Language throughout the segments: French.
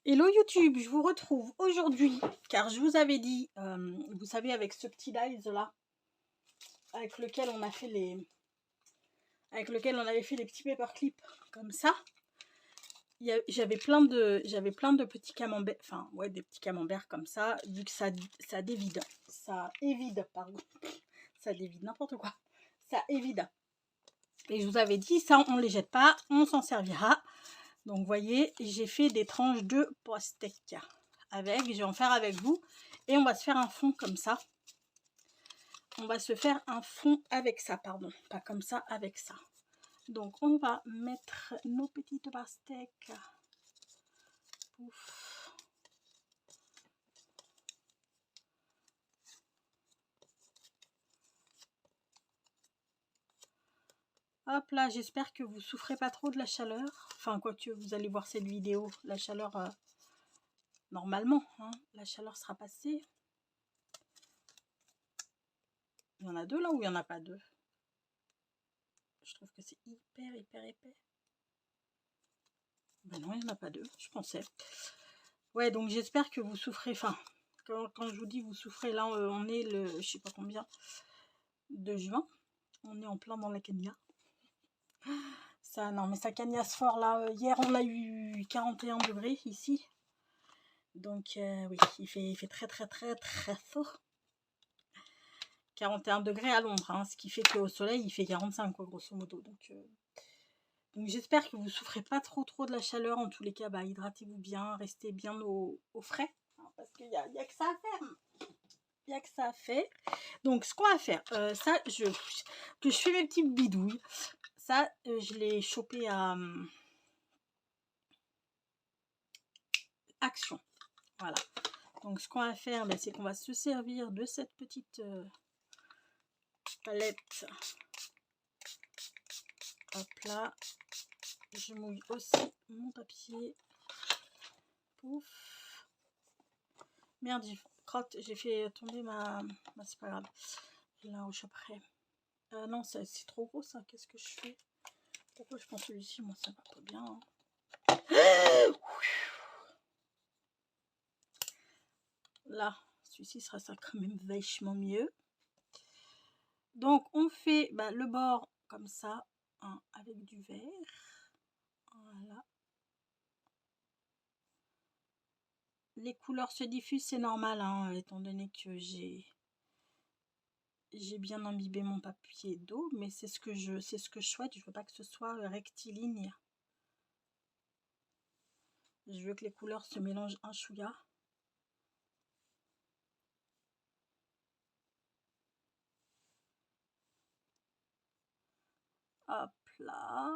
Hello YouTube, je vous retrouve aujourd'hui car je vous avais dit, vous savez, avec ce petit dies là, avec lequel on a fait avec lequel on avait fait les petits paperclips comme ça. J'avais plein de petits camemberts, enfin ouais, des petits camemberts comme ça, vu que ça dévide, ça évide, pardon, ça dévide n'importe quoi, ça évide. Et je vous avais dit ça, on les jette pas, on s'en servira. Donc vous voyez, j'ai fait des tranches de pastèque avec, je vais en faire avec vous et on va se faire un fond comme ça. On va se faire un fond avec ça, pardon, pas comme ça, avec ça. Donc on va mettre nos petites pastèques. Ouf. Hop là, j'espère que vous souffrez pas trop de la chaleur. Enfin, quoique vous allez voir cette vidéo, la chaleur, normalement, hein, la chaleur sera passée. Il y en a deux là ou il n'y en a pas deux? Je trouve que c'est hyper épais. Ben non, il n'y en a pas deux, je pensais. Ouais, donc j'espère que vous souffrez. Enfin, quand je vous dis vous souffrez, là, on est le, je sais pas combien, de juin. On est en plein dans la Kenya. Ça, non, mais ça cagnasse fort, là. Hier, on a eu 41 degrés ici. Donc, oui, il fait très chaud. 41 degrés à Londres, hein, ce qui fait qu'au soleil, il fait 45, quoi, grosso modo. Donc j'espère que vous ne souffrez pas trop de la chaleur. En tous les cas, bah, hydratez-vous bien, restez bien au frais. Hein, parce qu'il n'y a que ça à faire. Il n'y a que ça à faire. Donc, ce qu'on va faire, ça, que je fais mes petites bidouilles. Ça, je l'ai chopé à Action. Voilà. Donc, ce qu'on va faire, c'est qu'on va se servir de cette petite palette. Hop là. Je mouille aussi mon papier. Pouf. Merde, j'ai fait tomber ma... Bah, c'est pas grave. Là où je choperai. Non, c'est trop gros ça. Qu'est-ce que je fais? Pourquoi je prends celui-ci? Moi, ça va pas bien. Hein. Là, celui-ci sera ça quand même vachement mieux. Donc, on fait le bord comme ça, hein, avec du vert. Voilà. Les couleurs se diffusent, c'est normal, hein, étant donné que j'ai bien imbibé mon papier d'eau, mais c'est ce que je souhaite. Je veux pas que ce soit rectiligne. Je veux que les couleurs se mélangent un chouïa. Hop là.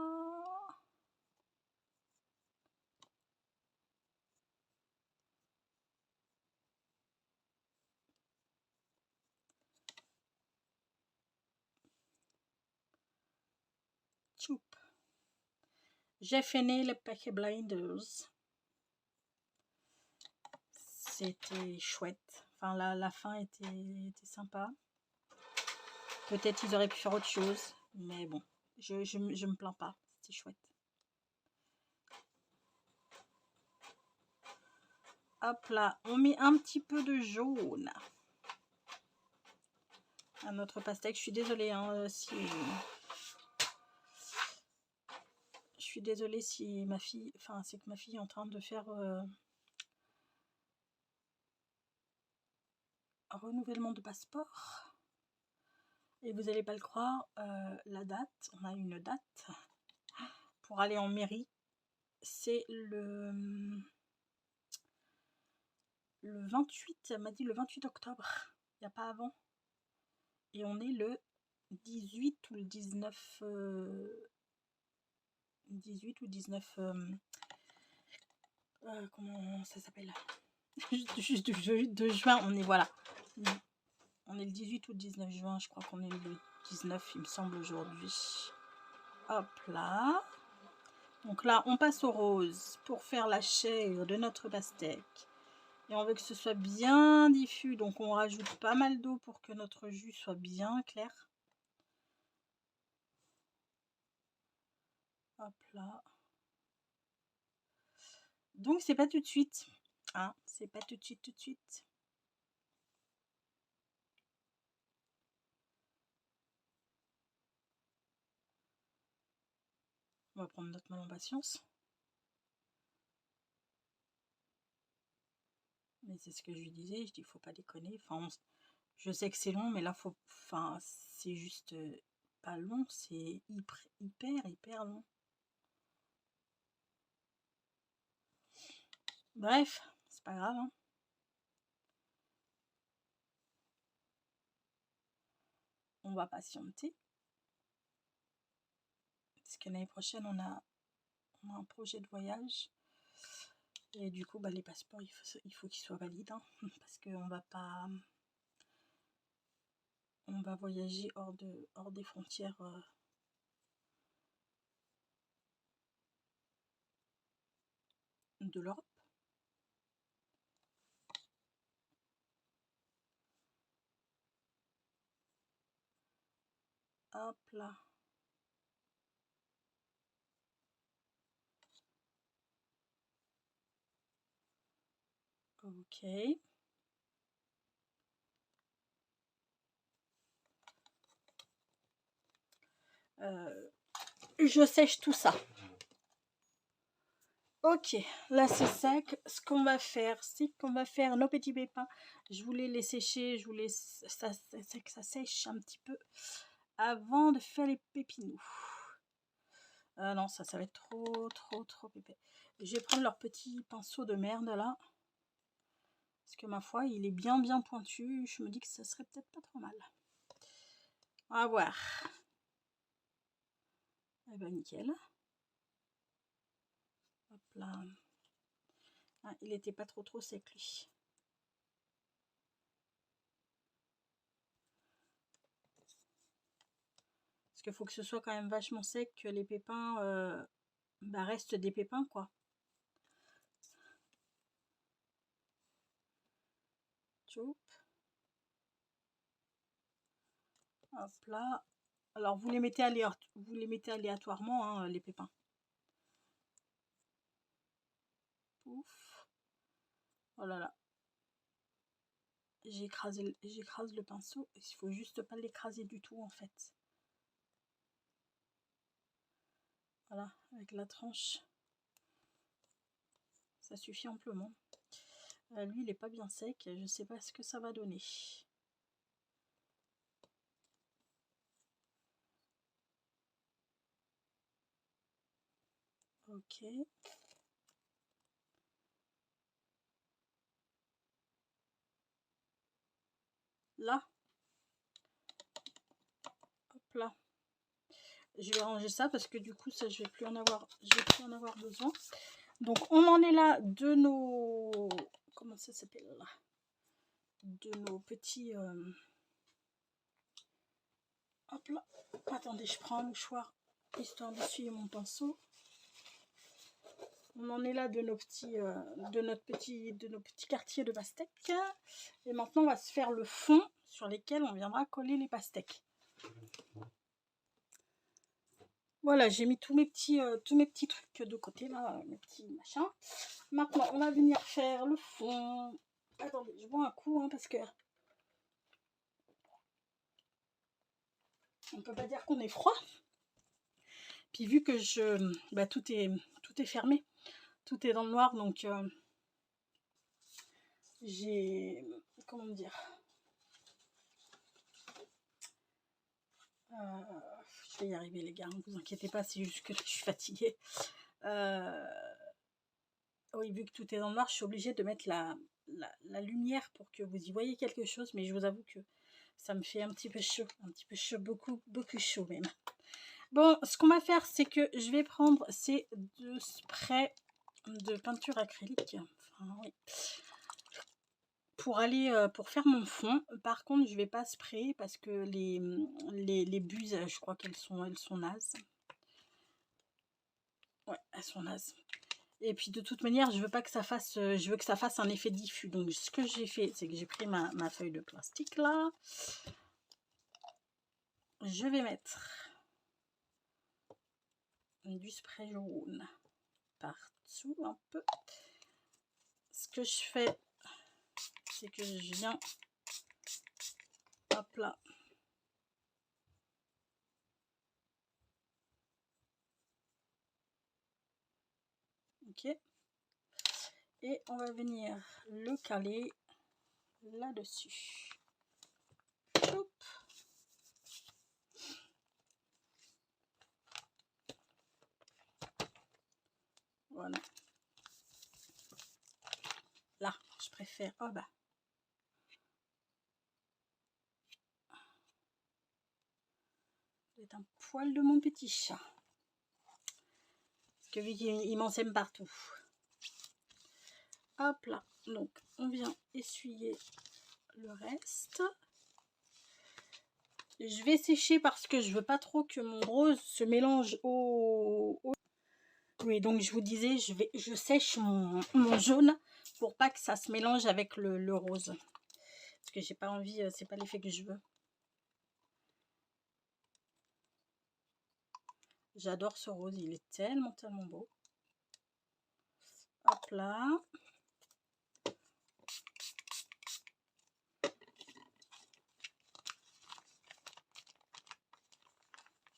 Tchoup. J'ai fini le Peaky Blinders. C'était chouette. Enfin, la fin était sympa. Peut-être ils auraient pu faire autre chose. Mais bon, je me plains pas. C'était chouette. Hop là, on met un petit peu de jaune à notre pastèque. Je suis désolée si... Je suis désolée si ma fille... Enfin, c'est que ma fille est en train de faire... un renouvellement de passeport. Et vous n'allez pas le croire, la date, on a une date pour aller en mairie. C'est le 28, elle m'a dit le 28 octobre. Il n'y a pas avant. Et on est le 18 ou le 19... 18 ou 19... comment ça s'appelle? Juste de juin, on est, voilà. On est le 18 ou le 19 juin, je crois qu'on est le 19, il me semble, aujourd'hui. Hop là. Donc là, on passe au rose pour faire la chair de notre pastèque. Et on veut que ce soit bien diffus, donc on rajoute pas mal d'eau pour que notre jus soit bien clair. Hop là. Donc c'est pas tout de suite. Hein, c'est pas tout de suite, tout de suite. On va prendre notre mal en patience. Mais c'est ce que je lui disais, je dis faut pas déconner. Enfin, je sais que c'est long, mais là faut. Enfin, c'est juste pas long, c'est hyper long. Bref, c'est pas grave. Hein. On va patienter. Parce que l'année prochaine, on a un projet de voyage. Et du coup, bah, les passeports, il faut qu'ils soient valides. Hein, parce qu'on va pas. On va voyager hors des frontières de l'Europe. Hop là. Ok. Je sèche tout ça. Ok, là c'est sec. Ce qu'on va faire, c'est qu'on va faire nos petits pépins. Je voulais les sécher, je voulais que ça sèche un petit peu avant de faire les pépinous. Non, ça va être trop épais. Je vais prendre leur petit pinceau de merde là. Parce que ma foi, il est bien pointu. Je me dis que ça serait peut-être pas trop mal. On va voir. Eh ben nickel. Hop là. Ah, il était pas trop sec lui. Parce qu'il faut que ce soit quand même vachement sec, que les pépins bah, restent des pépins quoi. Choup. Hop là. Alors vous les mettez aléatoirement hein, les pépins. Pouf. Oh là là. J'écrase le pinceau. Il faut juste pas l'écraser du tout en fait. Voilà, avec la tranche. Ça suffit amplement. Lui, il est pas bien sec. Je sais pas ce que ça va donner. Ok. Là. Hop là. Je vais ranger ça parce que du coup, ça, je vais plus en avoir besoin. Donc, on en est là de nos... Comment ça s'appelle là? De nos petits... Hop là. Attendez, je prends un mouchoir histoire d'essuyer mon pinceau. On en est là de nos petits, de nos petits quartiers de pastèques. Et maintenant, on va se faire le fond sur lesquels on viendra coller les pastèques. Voilà, j'ai mis tous mes petits trucs de côté là, mes petits machins. Maintenant, on va venir faire le fond. Attendez, je bois un coup hein, parce que on peut pas dire qu'on est froid. Puis vu que tout est fermé, tout est dans le noir, donc j'ai comment dire. Je vais y arriver les gars, ne vous inquiétez pas, c'est juste que là, je suis fatiguée. Oui, vu que tout est dans le noir, je suis obligée de mettre la lumière pour que vous y voyez quelque chose, mais je vous avoue que ça me fait un petit peu chaud, beaucoup chaud même. Bon, ce qu'on va faire, c'est que je vais prendre ces 2 sprays de peinture acrylique, enfin, oui, pour faire mon fond. Par contre, je vais pas sprayer parce que les buses, je crois qu'elles sont nazes. Ouais, elles sont nazes. Et puis de toute manière, je veux pas que ça fasse, je veux que ça fasse un effet diffus. Donc ce que j'ai fait, c'est que j'ai pris ma feuille de plastique là. Je vais mettre du spray jaune partout un peu. ce que je fais, c'est que je viens, hop là, ok, et on va venir le caler là-dessus. Voilà. Là, je préfère. Oh bah. C'est un poil de mon petit chat. Parce que vu qu'il m'en sème partout. Hop là. Donc, on vient essuyer le reste. Je vais sécher parce que je veux pas trop que mon rose se mélange au... Oui, donc je vous disais, je sèche mon jaune pour pas que ça se mélange avec le rose. Parce que j'ai pas envie, c'est pas l'effet que je veux. J'adore ce rose, il est tellement beau. Hop là.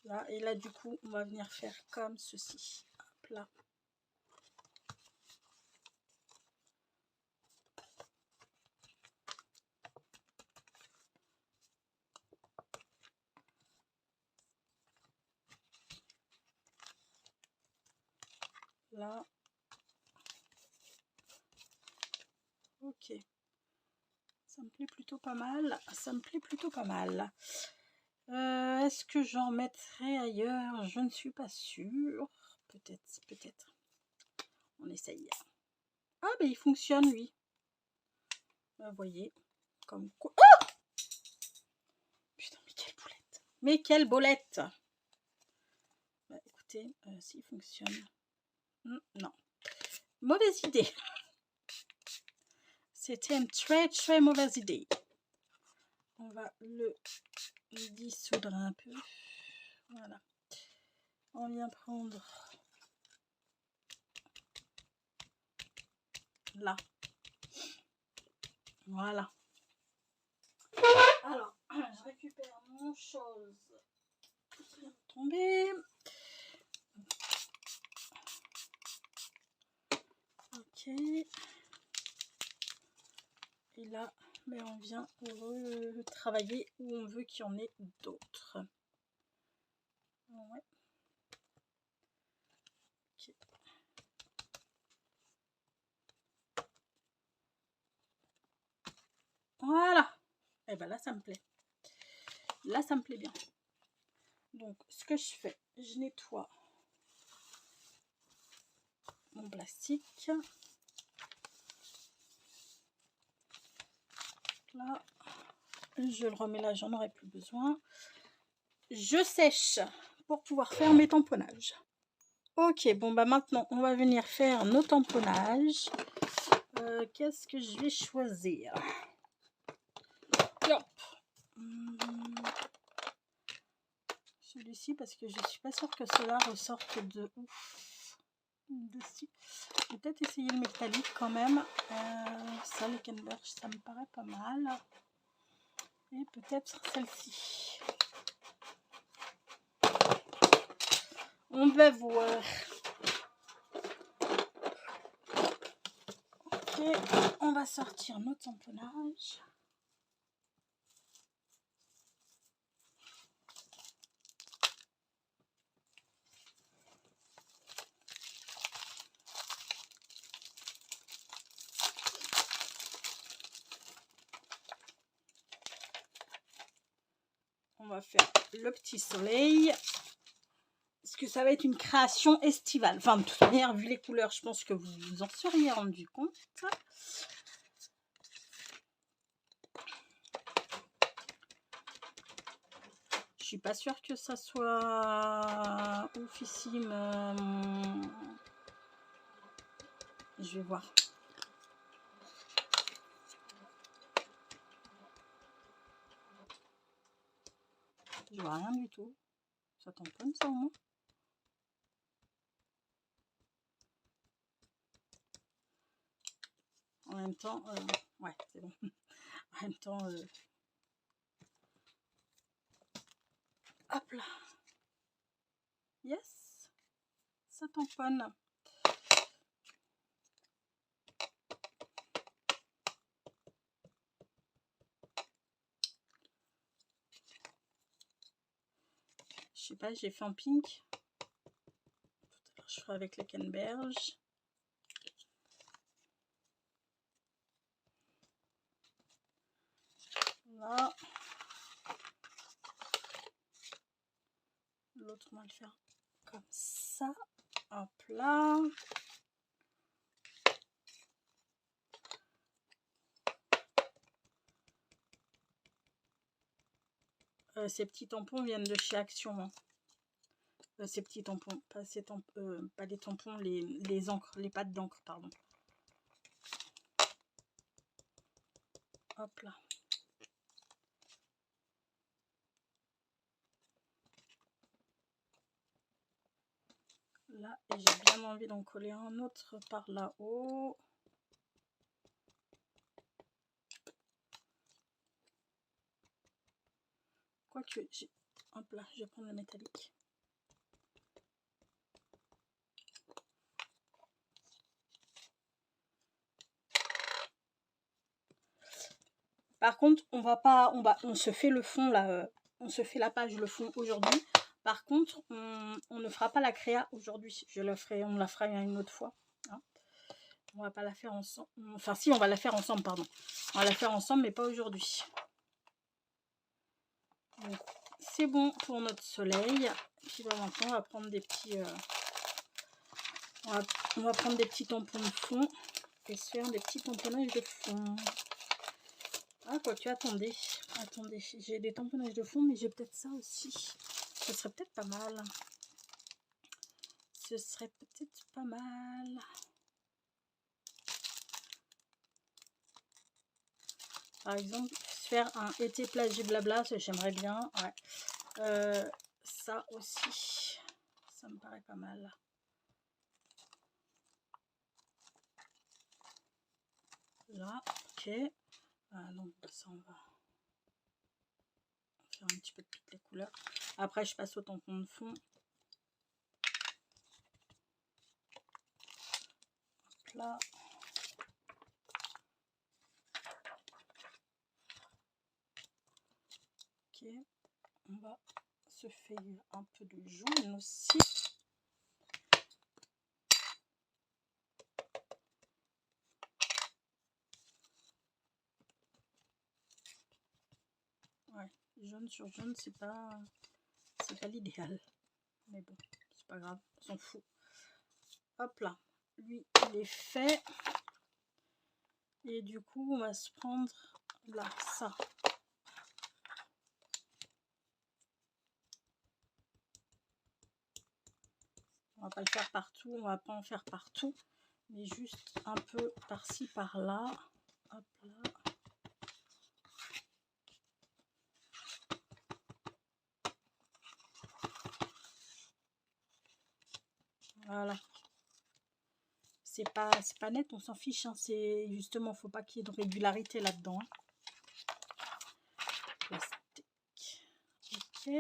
Là, et là, du coup, on va venir faire comme ceci. Hop là. Là. Ok. Ça me plaît plutôt pas mal. Ça me plaît plutôt pas mal. Est-ce que j'en mettrai ailleurs? Je ne suis pas sûre. Peut-être, peut-être. On essaye. Ah, ben il fonctionne, lui. Vous voyez. Comme quoi. Oh! Putain, mais quelle boulette. Mais quelle bolette. Bah, écoutez, s'il fonctionne. Non. Mauvaise idée. C'était une très mauvaise idée. On va le dissoudre un peu. Voilà. On vient prendre là. Voilà. Alors, je récupère mon chose qui vient de tomber. Ok. Et là, ben on vient travailler où on veut qu'il y en ait d'autres. Ouais. Okay. Voilà. Et ben là, ça me plaît. Là, ça me plaît bien. Donc, ce que je fais, je nettoie mon plastique. Là, je le remets là, j'en aurai plus besoin. Je sèche pour pouvoir faire mes tamponnages. Ok, bon bah maintenant on va venir faire nos tamponnages. Qu'est-ce que je vais choisir? Celui-ci parce que je suis pas sûre que cela ressorte de ouf dessus. Je vais peut-être essayer le métallique quand même. Ça, le Kenberg, ça me paraît pas mal. Et peut-être celle-ci. On va voir. Ok, on va sortir nos tamponnages. On va faire le petit soleil. Parce que ça va être une création estivale. Enfin, de toute manière, vu les couleurs, je pense que vous vous en seriez rendu compte. Je suis pas sûre que ça soit oufissime. Je vais voir. Je vois rien du tout. Ça tamponne ça au moins. même temps, ouais, c'est bon. En même temps, hop là. Yes, ça tamponne. Je sais pas, j'ai fait en pink. Tout à l'heure, je ferai avec la canneberge. Là. L'autre, on va le faire comme ça. Hop là. Ces petits tampons viennent de chez Action. Hein. Ces petits tampons, pas, ces pas les tampons, les encres, les pattes d'encre, pardon. Hop là. Là, et j'ai bien envie d'en coller un autre par là-haut. Quoique, hop là, je vais prendre le métallique. Par contre, on se fait le fond là, on se fait la page, le fond aujourd'hui. Par contre, on ne fera pas la créa aujourd'hui. On la fera une autre fois. Hein. On va pas la faire ensemble. Enfin, si, on va la faire ensemble, pardon. On va la faire ensemble, mais pas aujourd'hui. C'est bon pour notre soleil. Puis bah, maintenant, on va prendre des petits... on va prendre des petits tampons de fond et se faire des petits tamponnages de fond. Ah, quoique, attendez, j'ai des tamponnages de fond, mais j'ai peut-être ça aussi. Ce serait peut-être pas mal. Ce serait peut-être pas mal. Par exemple, faire un été plage et blabla, j'aimerais bien. Ouais. Ça aussi, ça me paraît pas mal. Là, ok. Donc ça, on va faire un petit peu de toutes les couleurs. Après, je passe au tampon de fond. Hop là. Ok. On va se faire un peu de jaune aussi. Ouais, jaune sur jaune, c'est pas l'idéal. Mais bon, c'est pas grave, on s'en fout. Hop là, lui, il est fait. Et du coup, on va se prendre là, ça. On va pas le faire partout, on va pas en faire partout, mais juste un peu par-ci, par-là. Hop là. Voilà. C'est pas net, on s'en fiche. Hein. C'est justement, faut pas qu'il y ait de régularité là-dedans. Hein. Plastique. Ok.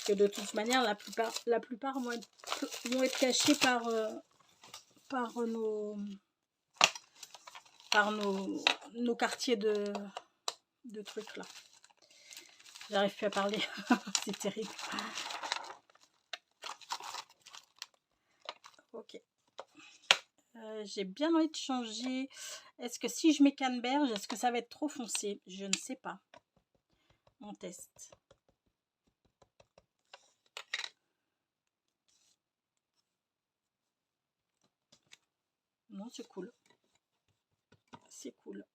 Que de toute manière, la plupart vont être cachés par nos quartiers de trucs là. J'arrive plus à parler, c'est terrible. Ok. J'ai bien envie de changer. Est-ce que si je mets canneberge, est-ce que ça va être trop foncé? Je ne sais pas. On teste. Non, c'est cool. C'est cool.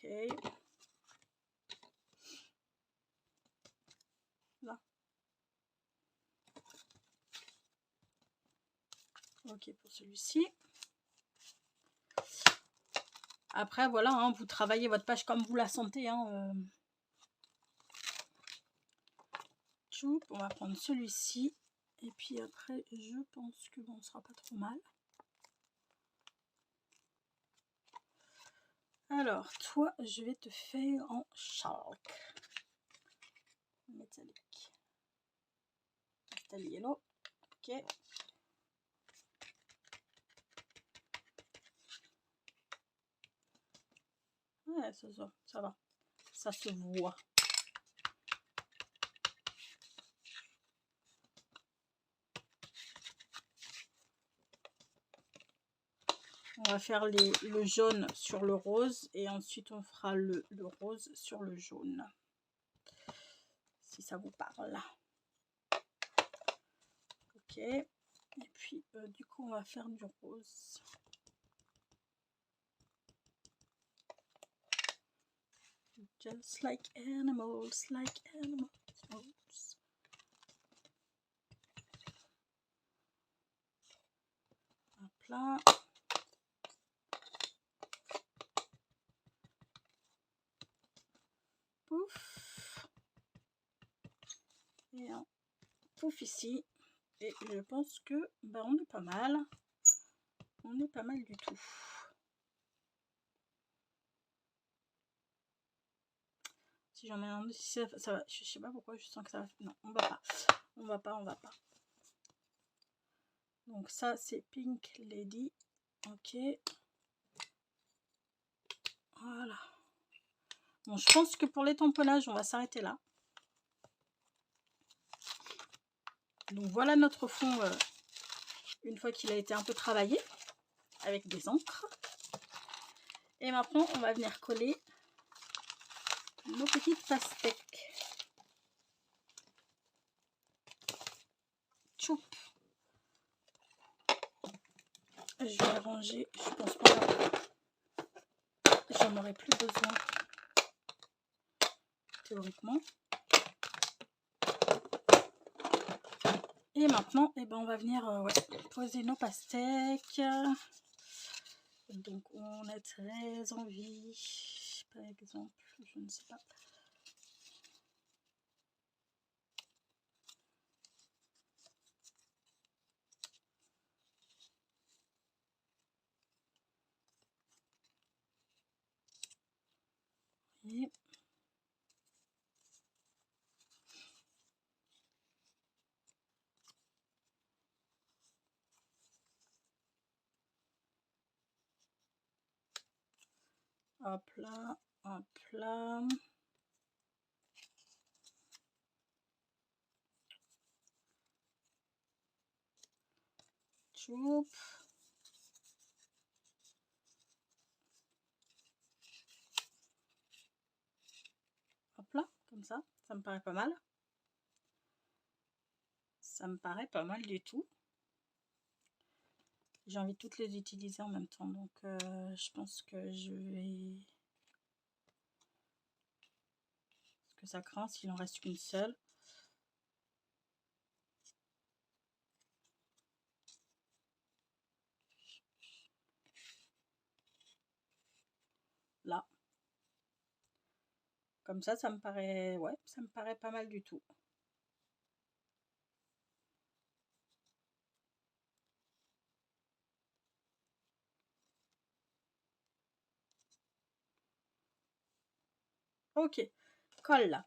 Ok. Là. Ok pour celui-ci. Après, voilà, hein, vous travaillez votre page comme vous la sentez. Hein, on va prendre celui-ci. Et puis après, je pense que bon, ce sera pas trop mal. Alors, toi, je vais te faire en chalk. Métallique. Pastel yellow. Ok. Ouais, ça va. Ça se voit. On va faire le jaune sur le rose et ensuite on fera le rose sur le jaune. Si ça vous parle. Ok. Et puis du coup on va faire du rose. Just like animals, like animals. Hop là. Pouf. Et un pouf ici. Et je pense que bah, on est pas mal. On est pas mal du tout. Si j'en mets un, si ça va. Je sais pas pourquoi je sens que ça va. Non, on va pas. On va pas, on va pas. Donc ça c'est Pink Lady. Ok. Voilà. Bon, je pense que pour les tamponnages, on va s'arrêter là. Donc voilà notre fond une fois qu'il a été un peu travaillé avec des encres. Et maintenant, on va venir coller nos petites pastèques. Tchoup. Je vais les ranger. Je pense pas. J'en aurai plus besoin. Théoriquement. Et maintenant, eh ben, on va venir poser nos pastèques. Donc, on a très envie, par exemple, je ne sais pas. Et hop là, hop là. Choup. Hop là, comme ça me paraît pas mal. Ça me paraît pas mal du tout. J'ai envie de toutes les utiliser en même temps, donc je pense que je vais... Parce que ça craint s'il en reste qu'une seule. Là. Comme ça me paraît... Ouais, ça me paraît pas mal du tout. Ok, colle là.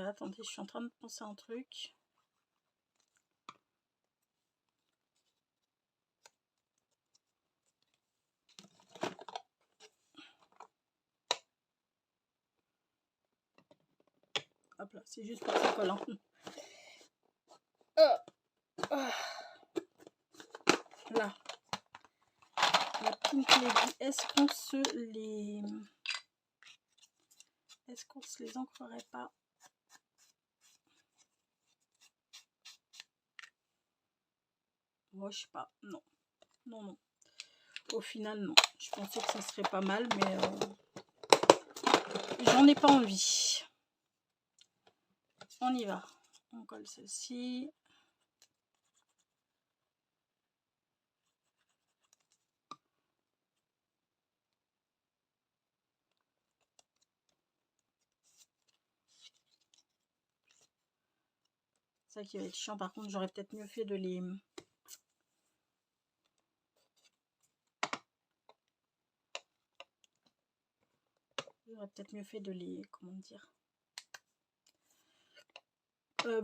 Attendez, je suis en train de penser à un truc. Hop là, c'est juste pour que ça colle. Pink Lady, est-ce qu'on se les... Est-ce qu'on se les ancrerait pas? Moi, je sais pas. Non. Non, non. Au final, non. Je pensais que ça serait pas mal, mais j'en ai pas envie. On y va. On colle celle-ci. Ça qui va être chiant. Par contre, j'aurais peut-être mieux fait de les... J'aurais peut-être mieux fait de les... Comment dire?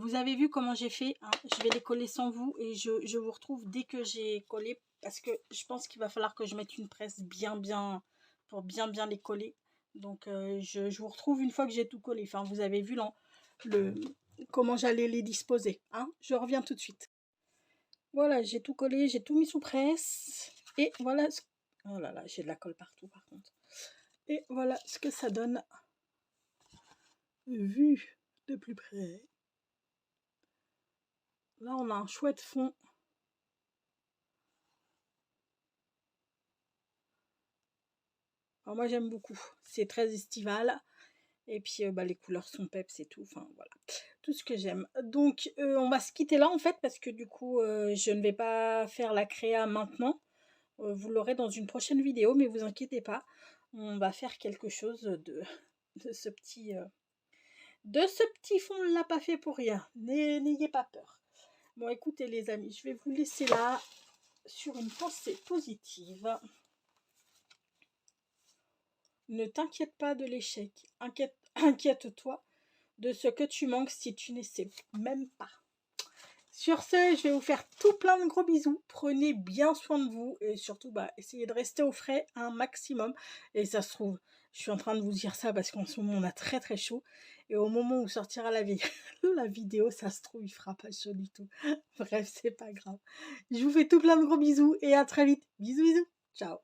Vous avez vu comment j'ai fait, hein. Je vais les coller sans vous et je vous retrouve dès que j'ai collé. Parce que je pense qu'il va falloir que je mette une presse pour bien les coller. Donc je vous retrouve une fois que j'ai tout collé. Enfin, vous avez vu comment j'allais les disposer, hein. Je reviens tout de suite. Voilà, j'ai tout collé, j'ai tout mis sous presse. Et voilà oh là là, j'ai de la colle partout par contre. Et voilà ce que ça donne vu de plus près. Là, on a un chouette fond. Alors moi, j'aime beaucoup. C'est très estival. Et puis, les couleurs sont peps et tout. Enfin, voilà. Tout ce que j'aime. Donc, on va se quitter là, en fait, parce que du coup, je ne vais pas faire la créa maintenant. Vous l'aurez dans une prochaine vidéo, mais vous inquiétez pas. On va faire quelque chose de ce petit... fond, on ne l'a pas fait pour rien. N'ayez pas peur. Bon, écoutez les amis, je vais vous laisser là sur une pensée positive. Ne t'inquiète pas de l'échec. Inquiète-toi de ce que tu manques si tu n'essaies même pas. Sur ce, je vais vous faire tout plein de gros bisous. Prenez bien soin de vous et surtout, essayez de rester au frais un maximum. Et ça se trouve, je suis en train de vous dire ça parce qu'en ce moment, on a très très chaud. Et au moment où sortira la vidéo, ça se trouve, il fera pas chaud du tout. Bref, c'est pas grave. Je vous fais tout plein de gros bisous et à très vite. Bisous, bisous. Ciao.